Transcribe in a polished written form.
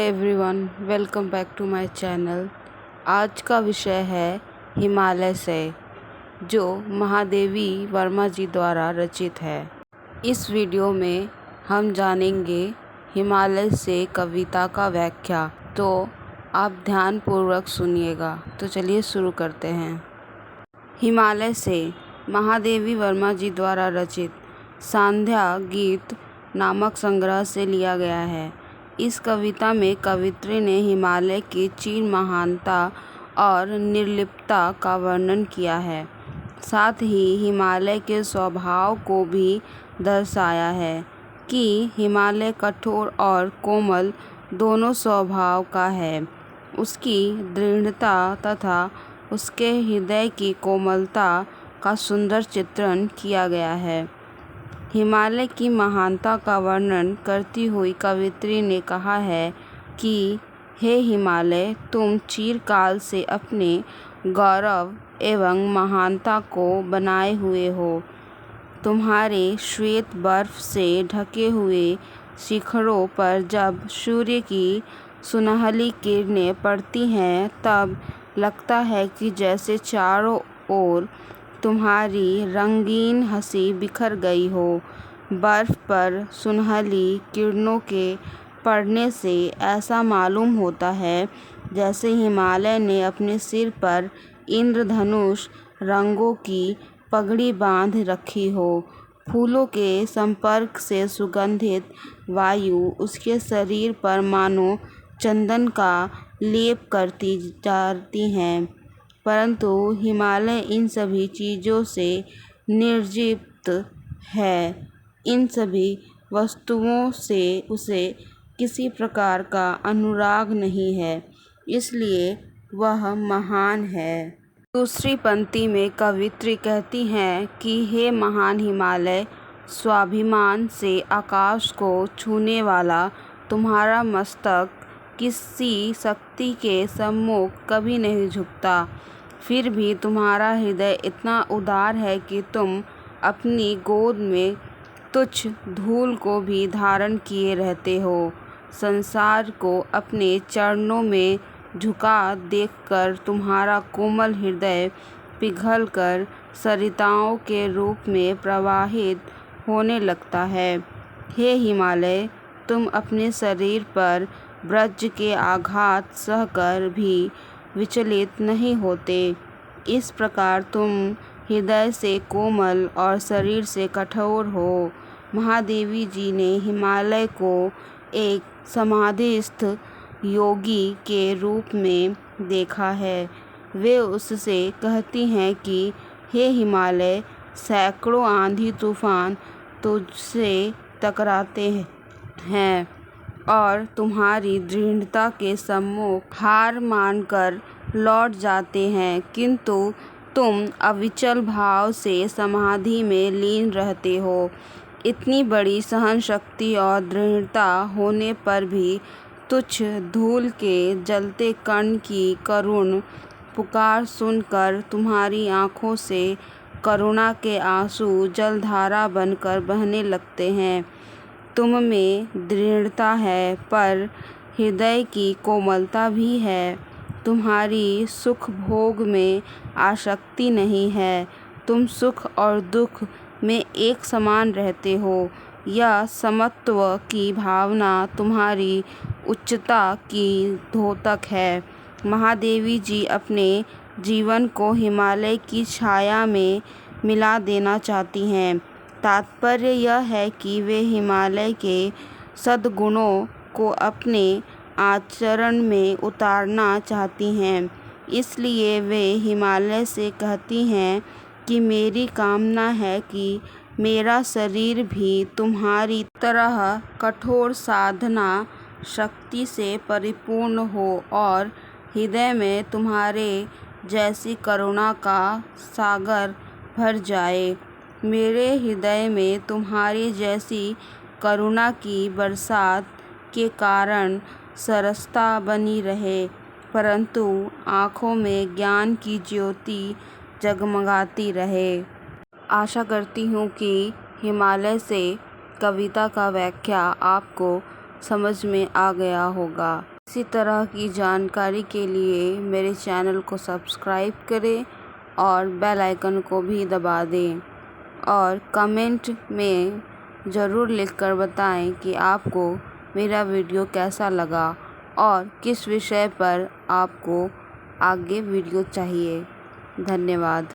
Everyone, welcome back to my channel. आज का विषय है हिमालय से, जो महादेवी वर्मा जी द्वारा रचित है। इस वीडियो में हम जानेंगे हिमालय से कविता का व्याख्या, तो आप ध्यानपूर्वक सुनिएगा। तो चलिए शुरू करते हैं। हिमालय से महादेवी वर्मा जी द्वारा रचित सांध्या गीत नामक संग्रह से लिया गया है। इस कविता में कवित्री ने हिमालय की चीर महानता और निर्लिप्तता का वर्णन किया है। साथ ही हिमालय के स्वभाव को भी दर्शाया है कि हिमालय कठोर और कोमल दोनों स्वभाव का है। उसकी दृढ़ता तथा उसके हृदय की कोमलता का सुंदर चित्रण किया गया है। हिमालय की महानता का वर्णन करती हुई कवित्री ने कहा है कि हे हिमालय, तुम चिरकाल से अपने गौरव एवं महानता को बनाए हुए हो। तुम्हारे श्वेत बर्फ से ढके हुए शिखरों पर जब सूर्य की सुनहली किरणें पड़ती हैं, तब लगता है कि जैसे चारों ओर तुम्हारी रंगीन हंसी बिखर गई हो। बर्फ पर सुनहली किरणों के पड़ने से ऐसा मालूम होता है जैसे हिमालय ने अपने सिर पर इंद्रधनुष रंगों की पगड़ी बांध रखी हो। फूलों के संपर्क से सुगंधित वायु उसके शरीर पर मानो चंदन का लेप करती जाती हैं, परंतु हिमालय इन सभी चीज़ों से निर्लिप्त है। इन सभी वस्तुओं से उसे किसी प्रकार का अनुराग नहीं है, इसलिए वह महान है। दूसरी पंक्ति में कवित्री कहती हैं कि हे महान हिमालय, स्वाभिमान से आकाश को छूने वाला तुम्हारा मस्तक किसी शक्ति के सम्मुख कभी नहीं झुकता। फिर भी तुम्हारा हृदय इतना उदार है कि तुम अपनी गोद में तुच्छ धूल को भी धारण किए रहते हो। संसार को अपने चरणों में झुका देखकर तुम्हारा कोमल हृदय पिघलकर सरिताओं के रूप में प्रवाहित होने लगता है। हे हिमालय, तुम अपने शरीर पर वज्र के आघात सहकर भी विचलित नहीं होते। इस प्रकार तुम हृदय से कोमल और शरीर से कठोर हो। महादेवी जी ने हिमालय को एक समाधिस्थ योगी के रूप में देखा है। वे उससे कहती हैं कि हे हिमालय, सैकड़ों आंधी तूफान तुझसे टकराते हैं और तुम्हारी दृढ़ता के सम्मुख हार मानकर लौट जाते हैं, किंतु तुम अविचल भाव से समाधि में लीन रहते हो। इतनी बड़ी सहन शक्ति और दृढ़ता होने पर भी तुच्छ धूल के जलते कण की करुण पुकार सुनकर तुम्हारी आँखों से करुणा के आंसू जलधारा बनकर बहने लगते हैं। तुम में दृढ़ता है, पर हृदय की कोमलता भी है। तुम्हारी सुख भोग में आसक्ति नहीं है। तुम सुख और दुख में एक समान रहते हो। यह समत्व की भावना तुम्हारी उच्चता की द्योतक है। महादेवी जी अपने जीवन को हिमालय की छाया में मिला देना चाहती हैं। तात्पर्य यह है कि वे हिमालय के सद्गुणों को अपने आचरण में उतारना चाहती हैं। इसलिए वे हिमालय से कहती हैं कि मेरी कामना है कि मेरा शरीर भी तुम्हारी तरह कठोर साधना शक्ति से परिपूर्ण हो और हृदय में तुम्हारे जैसी करुणा का सागर भर जाए। मेरे हृदय में तुम्हारी जैसी करुणा की बरसात के कारण सरसता बनी रहे, परंतु आँखों में ज्ञान की ज्योति जगमगाती रहे। आशा करती हूँ कि हिमालय से कविता का व्याख्या आपको समझ में आ गया होगा। इसी तरह की जानकारी के लिए मेरे चैनल को सब्सक्राइब करें और बेल आइकन को भी दबा दें और कमेंट में ज़रूर लिखकर बताएं कि आपको मेरा वीडियो कैसा लगा और किस विषय पर आपको आगे वीडियो चाहिए। धन्यवाद।